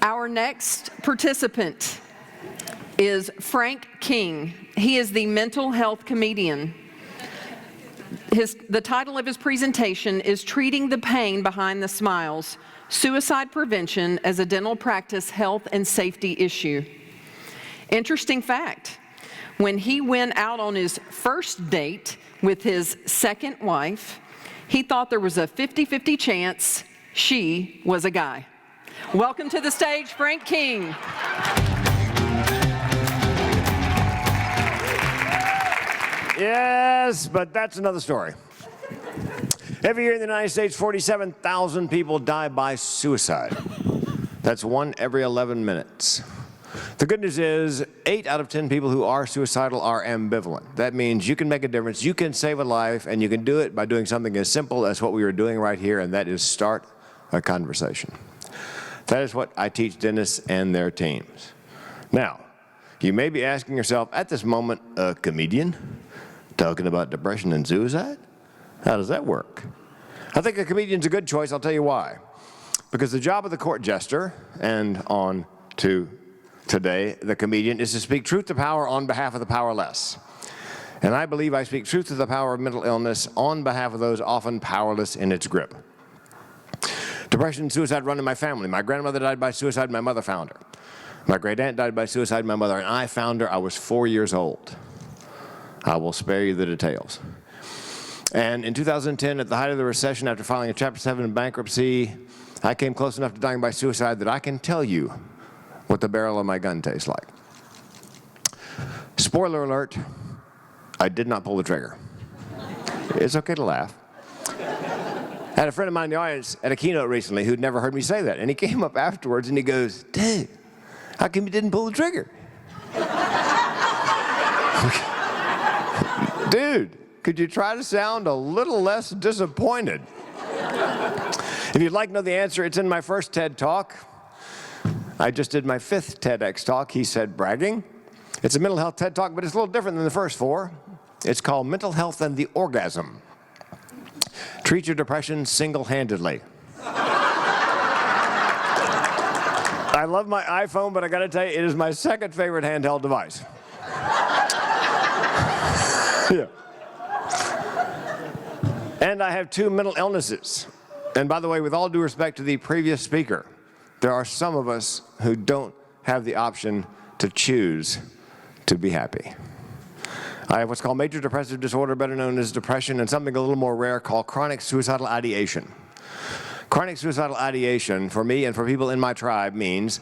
Our next participant is Frank King. He is the mental health comedian. The title of his presentation is Treating the Pain Behind the Smiles, Suicide Prevention as a Dental Practice Health and Safety Issue. Interesting fact, when he went out on his first date with his second wife, he thought there was a 50-50 chance she was a guy. Welcome to the stage, Frank King. Yes, but that's another story. Every year in the United States, 47,000 people die by suicide. That's 1 every 11 minutes. The good news is 8 out of 10 people who are suicidal are ambivalent. That means you can make a difference, you can save a life, and you can do it by doing something as simple as what we are doing right here, and that is start a conversation. That is what I teach dentists and their teams. Now, you may be asking yourself, at this moment, a comedian talking about depression and suicide? How does that work? I think a comedian's a good choice. I'll tell you why. Because the job of the court jester, and on to today, the comedian, is to speak truth to power on behalf of the powerless. And I believe I speak truth to the power of mental illness on behalf of those often powerless in its grip. Depression and suicide run in my family. My grandmother died by suicide, my mother found her. My great aunt died by suicide, my mother and I found her. I was 4 years old. I will spare you the details. And in 2010, at the height of the recession, after filing a Chapter 7 bankruptcy, I came close enough to dying by suicide that I can tell you what the barrel of my gun tastes like. Spoiler alert, I did not pull the trigger. It's okay to laugh. I had a friend of mine in the audience at a keynote recently who'd never heard me say that, and he came up afterwards and he goes, "Dude, how come you didn't pull the trigger?" Dude, could you try to sound a little less disappointed? If you'd like to know the answer, it's in my first TED Talk. I just did my 5th TEDx talk, he said, bragging. It's a mental health TED Talk, but it's a little different than the first 4. It's called Mental Health and the Orgasm. Treat your depression single-handedly. I love my iPhone, but I gotta tell you, it is my second favorite handheld device. Yeah. And I have 2 mental illnesses. And by the way, with all due respect to the previous speaker, there are some of us who don't have the option to choose to be happy. I have what's called major depressive disorder, better known as depression, and something a little more rare called chronic suicidal ideation. Chronic suicidal ideation, for me and for people in my tribe, means,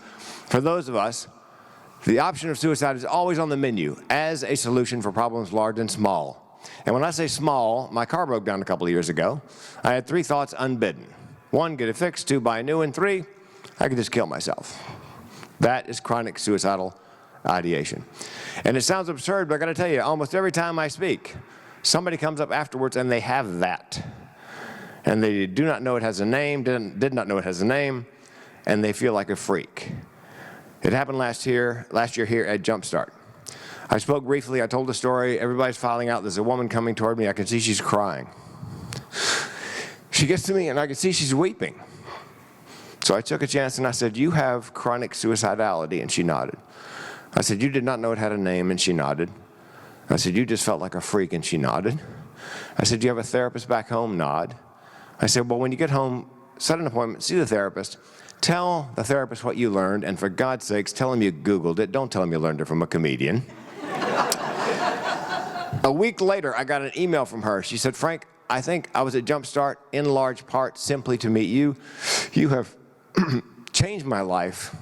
for those of us, the option of suicide is always on the menu as a solution for problems large and small. And when I say small, my car broke down a couple of years ago. I had 3 thoughts unbidden. 1, get it fixed. 2, buy a new one. 3, I could just kill myself. That is chronic suicidal ideation. And it sounds absurd, but I gotta tell you, almost every time I speak, somebody comes up afterwards and they have that. And they do not know it has a name, did not know it has a name, and they feel like a freak. It happened last year here at JUMPSTART. I spoke briefly, I told the story, everybody's filing out, there's a woman coming toward me, I can see she's crying. She gets to me and I can see she's weeping. So I took a chance and I said, "You have chronic suicidality," and she nodded. I said, "You did not know it had a name," and she nodded. I said, "You just felt like a freak," and she nodded. I said, "Do you have a therapist back home?" Nod. I said, "Well, when you get home, set an appointment, see the therapist, tell the therapist what you learned, and for God's sakes, tell him you Googled it. Don't tell him you learned it from a comedian." A week later, I got an email from her. She said, "Frank, I think I was at JUMPSTART in large part simply to meet you. You have changed my life,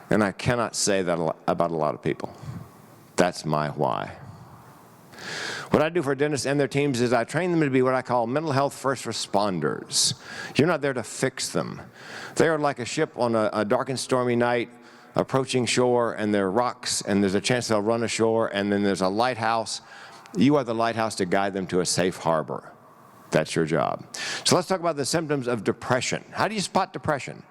and I cannot say that about a lot of people. That's my why." What I do for dentists and their teams is I train them to be what I call mental health first responders. You're not there to fix them. They are like a ship on a dark and stormy night approaching shore, and there are rocks, and there's a chance they'll run ashore, and then there's a lighthouse. You are the lighthouse to guide them to a safe harbor. That's your job. So let's talk about the symptoms of depression. How do you spot depression?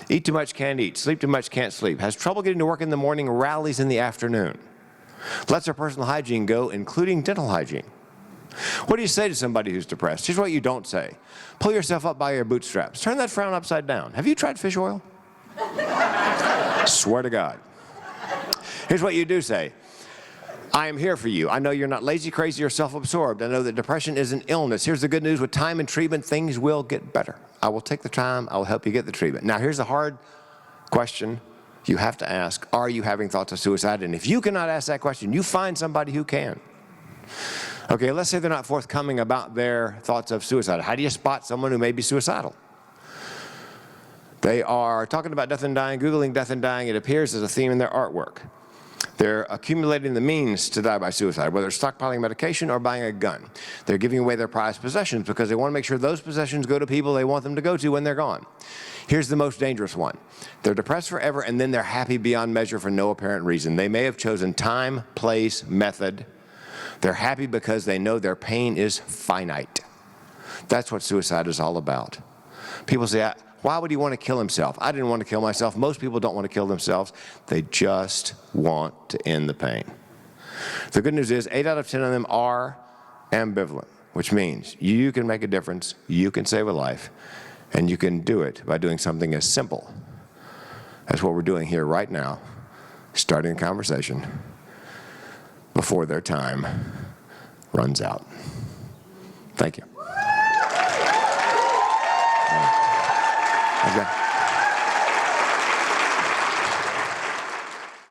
Eat too much, can't eat. Sleep too much, can't sleep. Has trouble getting to work in the morning, rallies in the afternoon. Lets their personal hygiene go, including dental hygiene. What do you say to somebody who's depressed? Here's what you don't say. Pull yourself up by your bootstraps. Turn that frown upside down. Have you tried fish oil? Swear to God. Here's what you do say. I am here for you. I know you're not lazy, crazy, or self-absorbed. I know that depression is an illness. Here's the good news. With time and treatment, things will get better. I will take the time. I will help you get the treatment. Now, here's the hard question you have to ask. Are you having thoughts of suicide? And if you cannot ask that question, you find somebody who can. Okay, let's say they're not forthcoming about their thoughts of suicide. How do you spot someone who may be suicidal? They are talking about death and dying, Googling death and dying. It appears as a theme in their artwork. They're accumulating the means to die by suicide, whether it's stockpiling medication or buying a gun. They're giving away their prized possessions because they want to make sure those possessions go to people they want them to go to when they're gone. Here's the most dangerous one. They're depressed forever, and then they're happy beyond measure for no apparent reason. They may have chosen time, place, method. They're happy because they know their pain is finite. That's what suicide is all about. People say, why would he want to kill himself? I didn't want to kill myself. Most people don't want to kill themselves. They just want to end the pain. The good news is 8 out of 10 of them are ambivalent, which means you can make a difference, you can save a life, and you can do it by doing something as simple as what we're doing here right now, starting a conversation before their time runs out. Thank you. Okay.